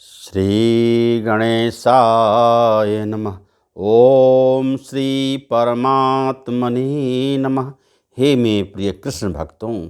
श्री गणेशाय नमः। ओम श्री परमात्मने नमः। हे मेरे प्रिय कृष्ण भक्तों,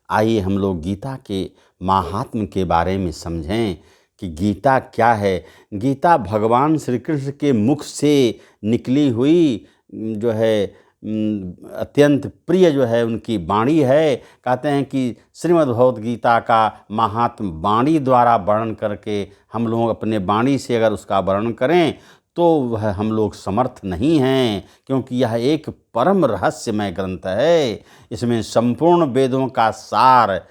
आइए हम लोग गीता के महात्म्य के बारे में समझें कि गीता क्या है। गीता भगवान श्री कृष्ण के मुख से निकली हुई जो है अत्यंत प्रिय जो है उनकी वाणी है। कहते हैं कि श्रीमद् भगवत गीता का महात्म वाणी द्वारा वर्णन करके हम लोग अपने वाणी से अगर उसका वर्णन करें तो वह हम लोग समर्थ नहीं हैं, क्योंकि यह एक परम रहस्यमय ग्रंथ है। इसमें संपूर्ण वेदों का सार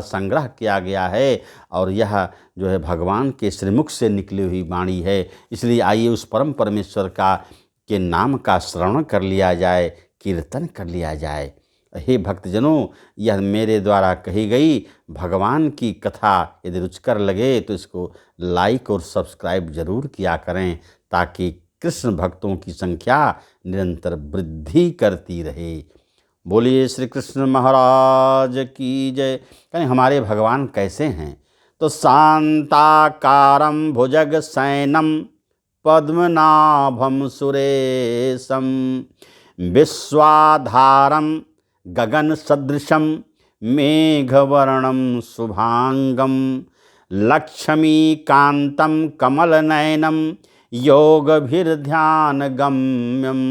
संग्रह किया गया है और यह जो है भगवान के श्रीमुख से निकली हुई वाणी है। इसलिए आइए उस परम परमेश्वर के नाम का श्रवण कर लिया जाए, कीर्तन कर लिया जाए। हे भक्तजनों, यह मेरे द्वारा कही गई भगवान की कथा यदि रुचकर लगे तो इसको लाइक और सब्सक्राइब जरूर किया करें, ताकि कृष्ण भक्तों की संख्या निरंतर वृद्धि करती रहे। बोलिए श्री कृष्ण महाराज की जय। कहें हमारे भगवान कैसे हैं, तो शांताकारं भुजग शयनं पद्मनाभं सुरेशं विश्वाधारं गगनसदृशं मेघवर्णं शुभांगं लक्ष्मीकान्तं कमलनयनं योगभिर्ध्यानगम्यं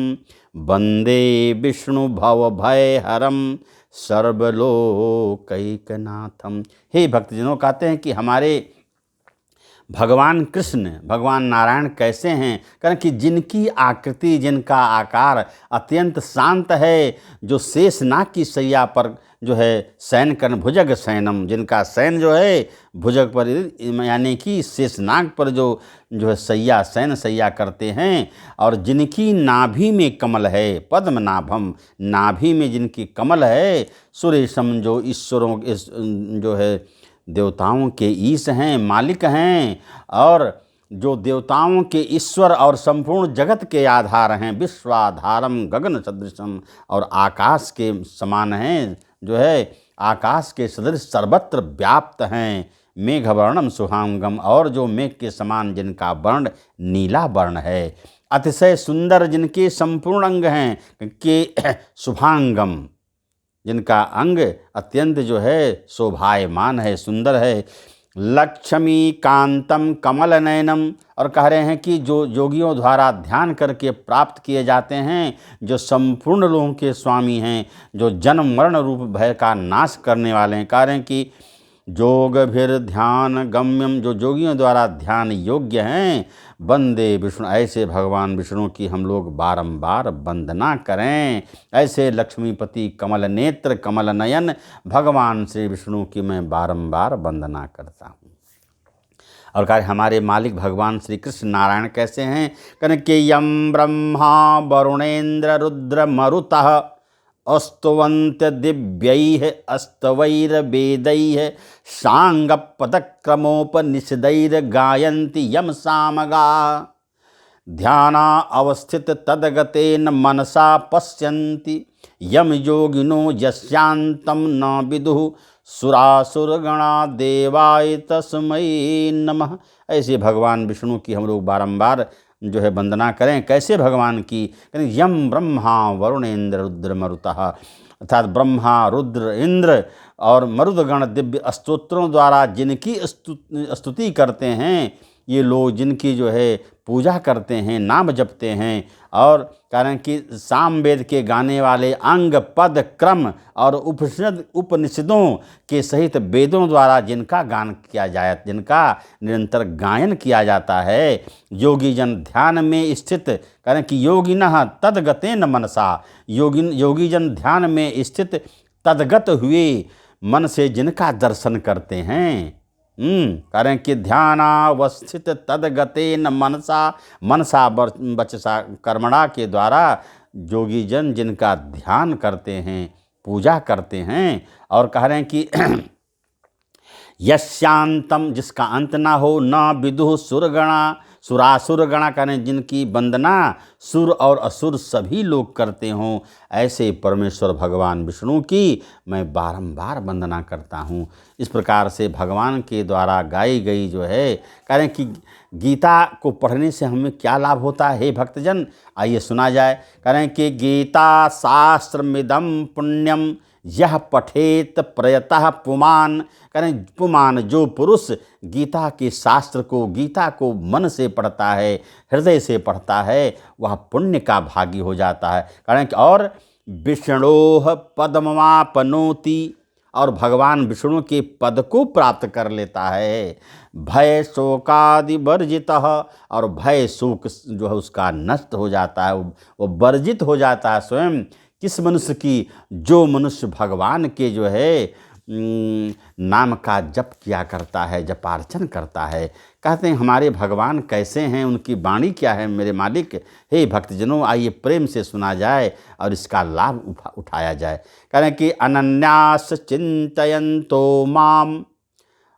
वन्दे विष्णुभवभयहरं सर्वलोकैकनाथम। हे भक्तजनों, कहते हैं कि हमारे भगवान कृष्ण भगवान नारायण कैसे हैं। कारण कि जिनकी आकृति, जिनका आकार अत्यंत शांत है, जो शेषनाग की शैया पर जो है शयन कर, भुजग शयनम, जिनका शयन जो है भुजग पर यानी कि शेषनाग पर जो है शैया, शयन शैया करते हैं। और जिनकी नाभि में कमल है, पद्मनाभम, नाभि में जिनकी कमल है, सुरेशम, जो ईश्वरों जो है देवताओं के ईश हैं, मालिक हैं, और जो देवताओं के ईश्वर और संपूर्ण जगत के आधार हैं, विश्वाधारम गगन सदृशम, और आकाश के समान हैं, जो है आकाश के सदृश सर्वत्र व्याप्त हैं, मेघवर्णम शुभांगम, और जो मेघ के समान जिनका वर्ण नीला वर्ण है, अतिशय सुंदर जिनके संपूर्ण अंग हैं के शुभांगम, जिनका अंग अत्यंत जो है शोभायमान है, सुंदर है, लक्ष्मी कांतम कमल नयनम, और कह रहे हैं कि जो योगियों द्वारा ध्यान करके प्राप्त किए जाते हैं, जो संपूर्ण लोगों के स्वामी हैं, जो जन्म मरण रूप भय का नाश करने वाले हैं। कह रहे हैं कि जोग फिर ध्यान गम्यम, जो योगियों द्वारा ध्यान योग्य हैं, वंदे विष्णु, ऐसे भगवान विष्णु की हम लोग बारंबार वंदना करें। ऐसे लक्ष्मीपति कमल नेत्र कमल नयन भगवान श्री विष्णु की मैं बारंबार वंदना करता हूँ। और कहा हमारे मालिक भगवान श्री कृष्ण नारायण कैसे हैं। कहने कि यम ब्रह्मा वरुणेन्द्र रुद्र मरुतः स्तुवन्त दिव्यैः स्तवैर्वेदैः साङ्गपदक्रमोपनिषदैर्गायन्ति यम सामगाः ध्याना अवस्थित तद्गतेन मनसा पश्यन्ति यम योगिनो यस्यान्तं न विदुः सुरासुरगणा देवाय तस्मै नमः। ऐसे भगवान विष्णु की हम लोग बारंबार जो है वंदना करें। कैसे भगवान की, यम ब्रह्मा वरुणेन्द्र रुद्र मरुतः, अर्थात ब्रह्मा रुद्र इंद्र और मरुदगण दिव्य स्तोत्रों द्वारा जिनकी स्तुति करते हैं, ये लोग जिनकी जो है पूजा करते हैं, नाम जपते हैं, और कारण कि सामवेद के गाने वाले अंग पद क्रम और उपनिषदों के सहित वेदों द्वारा जिनका गान किया जाए, जिनका निरंतर गायन किया जाता है, योगी जन ध्यान में स्थित, कारण कि योगिनः तद्गतेन मनसा, योगी जन ध्यान में स्थित तद्गत हुए मन से जिनका दर्शन करते हैं। कारण कि ध्यानावस्थित तद्गतेन मनसा वचसा कर्मणा के द्वारा योगी जन जिनका ध्यान करते हैं, पूजा करते हैं। और कह रहे हैं कि यस्यांतम, जिसका अंत ना हो, न विदुः सुरगणा, सुरासुर गणा करें जिनकी वंदना सुर और असुर सभी लोग करते हों, ऐसे परमेश्वर भगवान विष्णु की मैं बारंबार वंदना करता हूँ। इस प्रकार से भगवान के द्वारा गाई गई जो है, करें कि गीता को पढ़ने से हमें क्या लाभ होता है हे भक्तजन, आइए सुना जाए। करें कि गीता शास्त्रमिदं पुण्यम यह पठेत प्रयतः पुमान। करें पुमान, जो पुरुष गीता के शास्त्र को, गीता को मन से पढ़ता है, हृदय से पढ़ता है, वह पुण्य का भागी हो जाता है। करें कि और विष्णोः पद्ममापनोति, और भगवान विष्णु के पद को प्राप्त कर लेता है। भय शोकादि वर्जितः, और भय शोक जो है उसका नष्ट हो जाता है, वो वर्जित हो जाता है स्वयं। किस मनुष्य की? जो मनुष्य भगवान के जो है नाम का जप किया करता है, जपार्चन करता है। कहते हैं हमारे भगवान कैसे हैं, उनकी वाणी क्या है मेरे मालिक। हे भक्तजनों, आइए प्रेम से सुना जाए और इसका लाभ उठाया जाए। कह रहे हैं कि अनन्यास चिंतयन्तो माम,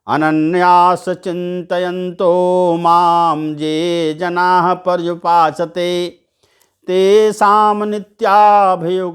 अनन्यास चिंतयन्तो माम ये जनाः पर्युपासते तेषां नित्याभियुक्तानां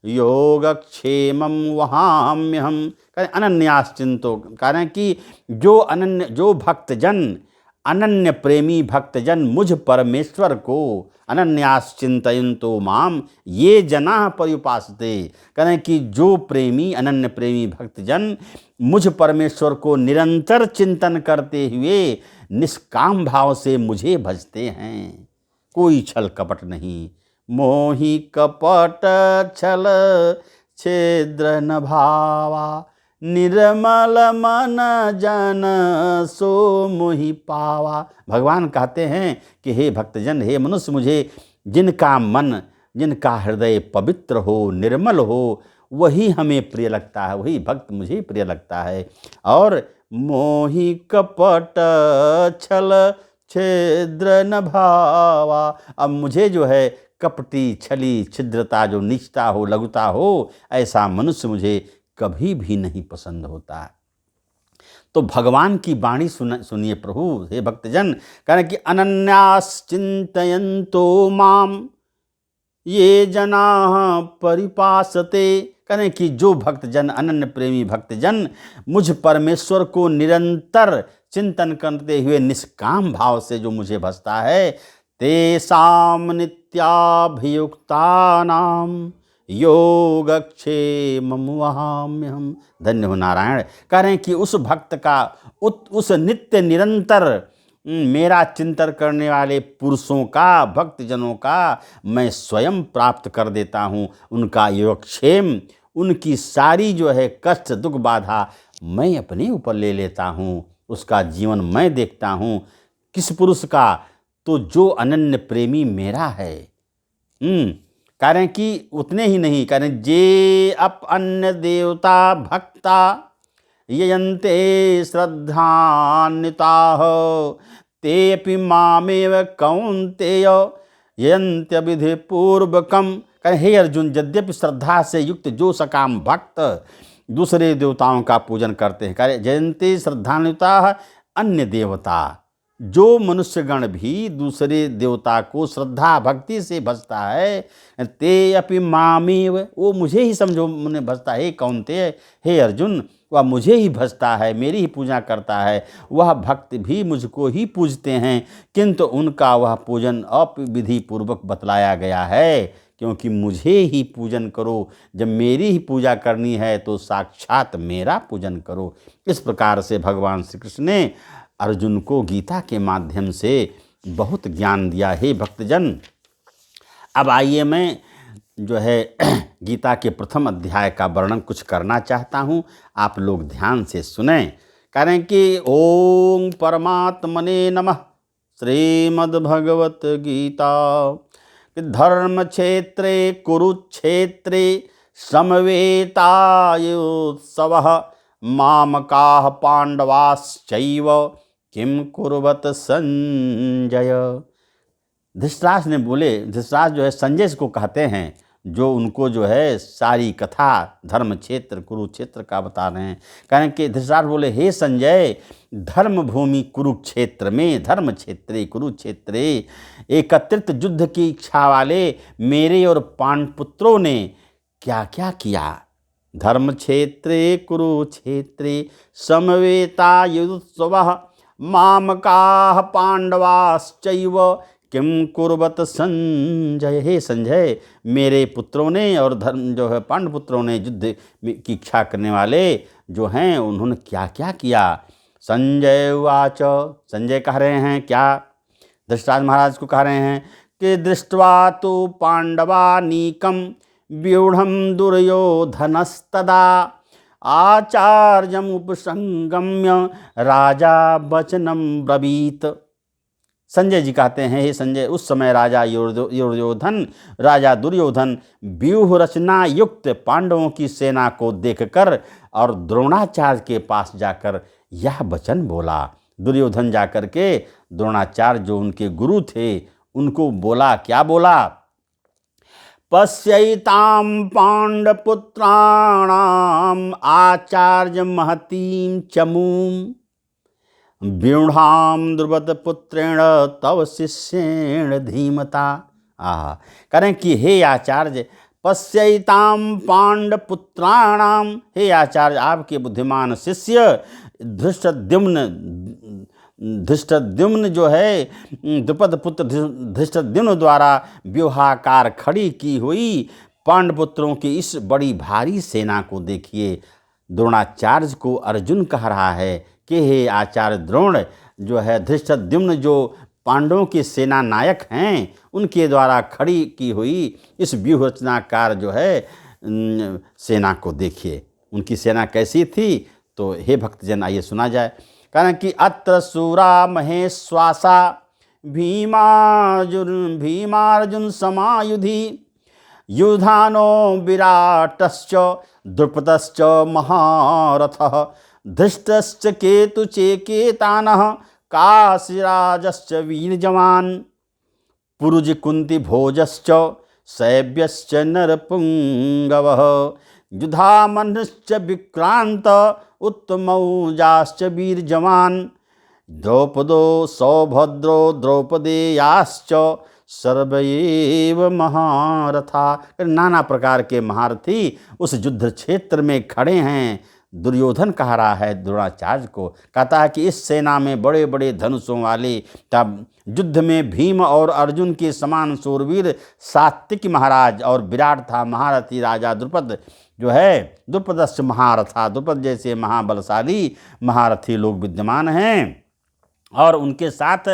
योगक्षेमं वहाम्यहम्। कहें अनन्याश्चिंतो, कह रहे हैं कि जो भक्तजन, अनन्य प्रेमी भक्तजन मुझ परमेश्वर को, अनन्याश्चिंतयन्तो माम ये जनाः पर्युपासते, कह रहे हैं कि जो प्रेमी, अनन्य प्रेमी भक्तजन मुझ परमेश्वर को निरंतर चिंतन करते हुए निष्काम भाव से मुझे भजते हैं, कोई छल कपट नहीं। मोहि कपट छल छिद्र न भावा, निर्मल मन जन सो मोहि पावा। भगवान कहते हैं कि हे भक्तजन, हे मनुष्य, मुझे जिनका मन, जिनका हृदय पवित्र हो, निर्मल हो, वही हमें प्रिय लगता है, वही भक्त मुझे प्रिय लगता है। और मोहि कपट छल छिद्र न भावा, अब मुझे जो है कपटी, छली, छिद्रता, जो नीचता हो, लघुता हो, ऐसा मनुष्य मुझे कभी भी नहीं पसंद होता। तो भगवान की वाणी सुनिए प्रभु, हे भक्तजन। कह रहे कि अनन्यास चिंतयन्तो माम ये जनाः परिपासते, करें कि जो भक्तजन, अनन्य प्रेमी भक्तजन मुझ परमेश्वर को निरंतर चिंतन करते हुए निष्काम भाव से जो मुझे भजता है, तेषां नित्याभियुक्तानां योगक्षेमं वहाम्यहम्। धन्य हो नारायण। कह रहे हैं कि उस भक्त का, उस नित्य निरंतर मेरा चिंतन करने वाले पुरुषों का, भक्तजनों का मैं स्वयं प्राप्त कर देता हूँ। उनका योगक्षेम, उनकी सारी जो है कष्ट, दुख, बाधा मैं अपने ऊपर ले लेता हूँ, उसका जीवन मैं देखता हूँ। किस पुरुष का? तो जो अनन्य प्रेमी मेरा है। कह रहे हैं कि उतने ही नहीं, कह रहे हैं जे अप अन्य देवता भक्ता ययन्ते श्रद्धान्विताः तेऽपि मामेव कौन्तेय ययन्त्य विधि पूर्वकम्। कहें हे अर्जुन, यद्यपि श्रद्धा से युक्त जो सकाम भक्त दूसरे देवताओं का पूजन करते हैं, कह जयन्ते श्रद्धान्विताः अन्य देवता, जो मनुष्यगण भी दूसरे देवता को श्रद्धा भक्ति से भजता है, ते अपि मामेव, वो मुझे ही समझो मुझे भजता है। कौन्तेय, हे अर्जुन, वह मुझे ही भजता है, मेरी ही पूजा करता है। वह भक्त भी मुझको ही पूजते हैं, किंतु उनका वह पूजन अविधि पूर्वक बतलाया गया है, क्योंकि मुझे ही पूजन करो। जब मेरी ही पूजा करनी है तो साक्षात मेरा पूजन करो। इस प्रकार से भगवान श्री कृष्ण ने अर्जुन को गीता के माध्यम से बहुत ज्ञान दिया। हे भक्तजन, अब आइए मैं जो है गीता के प्रथम अध्याय का वर्णन कुछ करना चाहता हूँ, आप लोग ध्यान से सुने। कह रहे हैं कि ओम परमात्मने नमः। श्रीमद्भगवत गीता धर्म क्षेत्रे कुरुक्षेत्रे समवेतायुत्सवः मामकाः पांडवाश्चैव किम कुर्वत संजय। धृतराष्ट्र ने बोले, धृतराष्ट्र जो है संजय को कहते हैं, जो उनको जो है सारी कथा धर्म क्षेत्र कुरुक्षेत्र का बता रहे हैं। कारण कि धृतराष्ट्र बोले, हे संजय, धर्म भूमि कुरुक्षेत्र में, धर्म क्षेत्रे कुरुक्षेत्रे एकत्रित युद्ध की इच्छा वाले मेरे और पांडपुत्रों ने क्या क्या किया। धर्म क्षेत्रे कुरुक्षेत्रे समवेता युत्सवः मामकाः पांडवाश्चैव किम कुर्वत संजय। हे संजय, मेरे पुत्रों ने और धर्म जो है पांडपुत्रों ने युद्ध की इच्छा करने वाले जो हैं उन्होंने क्या क्या किया। संजय उवाच, संजय कह रहे हैं क्या, धृतराष्ट्र महाराज को कह रहे हैं कि दृष्ट्वा तो पांडवानीकम व्यूढ़म दुर्योधनस्तदा आचार्यमुपसंगम्य राजा वचनम ब्रवीत। संजय जी कहते हैं, हे संजय, उस समय राजा दुर्योधन व्यूह रचना युक्त पांडवों की सेना को देखकर और द्रोणाचार्य के पास जाकर यह वचन बोला। दुर्योधन जाकर के द्रोणाचार्य जो उनके गुरु थे उनको बोला, क्या बोला, पश्यैतां पांडपुत्राणाम आचार्य महतीं चमूं व्यूढ़ाम द्रुपदपुत्रेण तव शिष्येण धीमता। करें कि हे आचार्य, पश्यैतां पांडपुत्राणाम, हे आचार्य, आपके बुद्धिमान शिष्य धृष्टद्युम्न जो है द्रुपद पुत्र धृष्टद्युम्न द्वारा व्यूहाकार खड़ी की हुई पांडपुत्रों की इस बड़ी भारी सेना को देखिए। द्रोणाचार्य को अर्जुन कह रहा है कि हे आचार्य द्रोण, जो है धृष्टद्युम्न जो पांडवों के सेना नायक हैं उनके द्वारा खड़ी की हुई इस व्यूह रचनाकार जो है सेना को देखिए। उनकी सेना कैसी थी, तो हे भक्तजन आइए सुना जाए। कारण कि अत्र सूरा महेश्वासा भीमार्जुन समायुधि युधानो विराटश्च द्रुपदश्च महारथः धृष्टश्च केतुचेकेतानः काशीराजश्च वीरजवान् पुरुज कुंती भोजश्च शैब्यश्च नरपुंगवः युधामन्यश्च विक्रांत उत्तमौजाश्च वीरजवान् द्रौपदो सौभद्रो द्रौपदेयाश्च सर्वैव महारथा। नाना प्रकार के महारथी उस युद्ध क्षेत्र में खड़े हैं। दुर्योधन कह रहा है द्रोणाचार्य को, कहता है कि इस सेना में बड़े बड़े धनुषों वाले, तब युद्ध में भीम और अर्जुन के समान शूरवीर सात्विक महाराज और विराट था महारथी राजा द्रुपद जो है द्रुपदश्च महारथा, द्रुपद जैसे महाबलशाली महारथी लोग विद्यमान हैं। और उनके साथ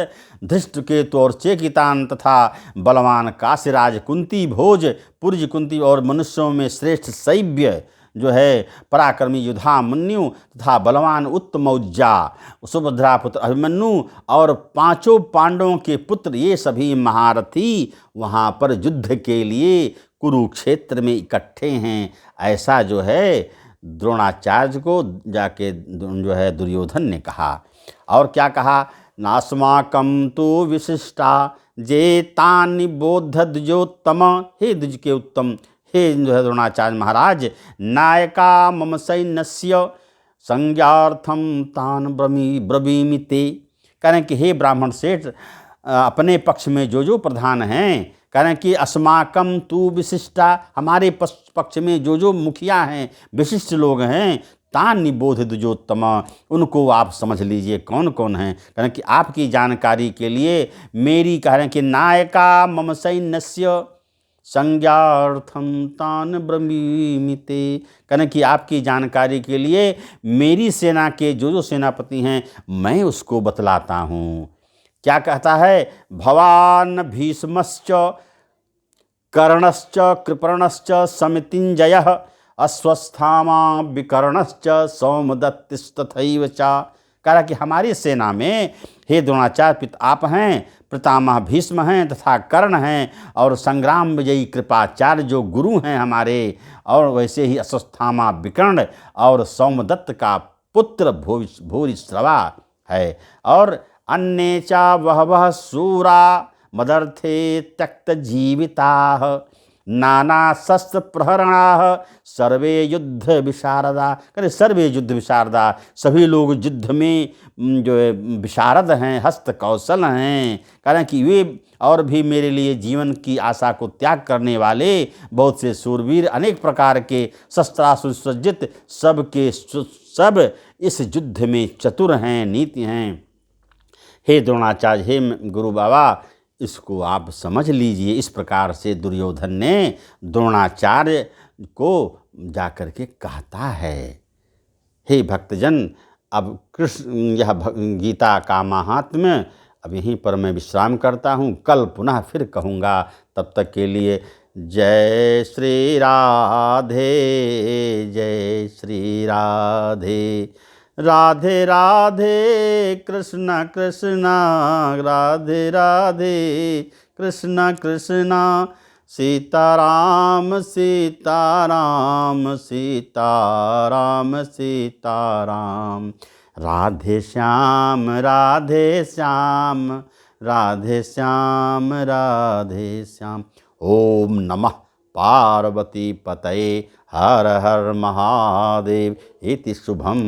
धृष्टकेतु और चेकितान तथा बलवान काशीराज, कुंती भोज, पुरुज कुंती और मनुष्यों में श्रेष्ठ शैब्य जो है पराक्रमी युधामन्यु तथा बलवान उत्तमौजा सुभद्रा पुत्र अभिमन्यु और पांचों पांडवों के पुत्र, ये सभी महारथी वहाँ पर युद्ध के लिए कुरुक्षेत्र में इकट्ठे हैं। ऐसा जो है द्रोणाचार्य को जाके जो है दुर्योधन ने कहा। और क्या कहा, नास्माकं तु विशिष्टा जेतानि बोध द्विजोत्तम, हे द्विज के उत्तम, हे जो है द्रोणाचार्य महाराज, नायका मम सैन्यस्य संज्ञार्थम तान ब्रवीमि ते। करें कि हे ब्राह्मण सेठ, अपने पक्ष में जो प्रधान हैं, करें कि अस्माकम तु विशिष्टा, हमारे पक्ष में जो मुखिया हैं, विशिष्ट लोग हैं, तान निबोध द्विजोत्तम, उनको आप समझ लीजिए कौन कौन हैं। करें कि आपकी जानकारी के लिए मेरी, कह रहे हैं कि नायका मम सैन्यस्य संज्ञार्थम तान ब्रवीमि ते, करें कि आपकी जानकारी के लिए मेरी सेना के जो सेनापति हैं मैं उसको बतलाता हूँ। क्या कहता है, भवान भीष्मश्च कर्णश्च कृपर्णश्च समितिञ्जयः अश्वस्थामा विकर्णश्च सौमदत्तिस्तथैव च। कहा कि हमारी सेना में हे द्रोणाचार्य आप हैं, पितामह भीष्म हैं तथा कर्ण हैं, और संग्राम विजयी कृपाचार्य जो गुरु हैं हमारे, और वैसे ही अश्वस्थामा विकर्ण और सौमदत्त का पुत्र भूरिश्रवा है, और अन्ये च बहवः शूरा मदर्थे त्यक्त जीविताः। नाना शस्त्र प्रहरणाः सर्वे युद्ध विशारदा। कहते सर्वे युद्ध विशारदा, सभी लोग युद्ध में जो है विशारद हैं, हस्त कौशल हैं। कारण कि वे और भी मेरे लिए जीवन की आशा को त्याग करने वाले बहुत से शूरवीर, अनेक प्रकार के शस्त्रास्त्र सुसज्जित, सब इस युद्ध में चतुर हैं, नीति हैं। हे द्रोणाचार्य, हे गुरु बाबा, इसको आप समझ लीजिए। इस प्रकार से दुर्योधन ने द्रोणाचार्य को जाकर के कहता है। हे भक्तजन, अब कृष्ण यह गीता का महात्म्य अब यहीं पर मैं विश्राम करता हूँ। कल पुनः फिर कहूँगा। तब तक के लिए जय श्री राधे, जय श्री राधे। राधे राधे कृष्ण कृष्ण, राधे राधे कृष्ण कृष्ण, सीताराम सीताराम, सीताराम सीताराम। राधे श्याम राधे श्याम, राधे श्याम राधे श्याम। ओम नमः पार्वती पतये, हर हर महादेव। इति शुभम।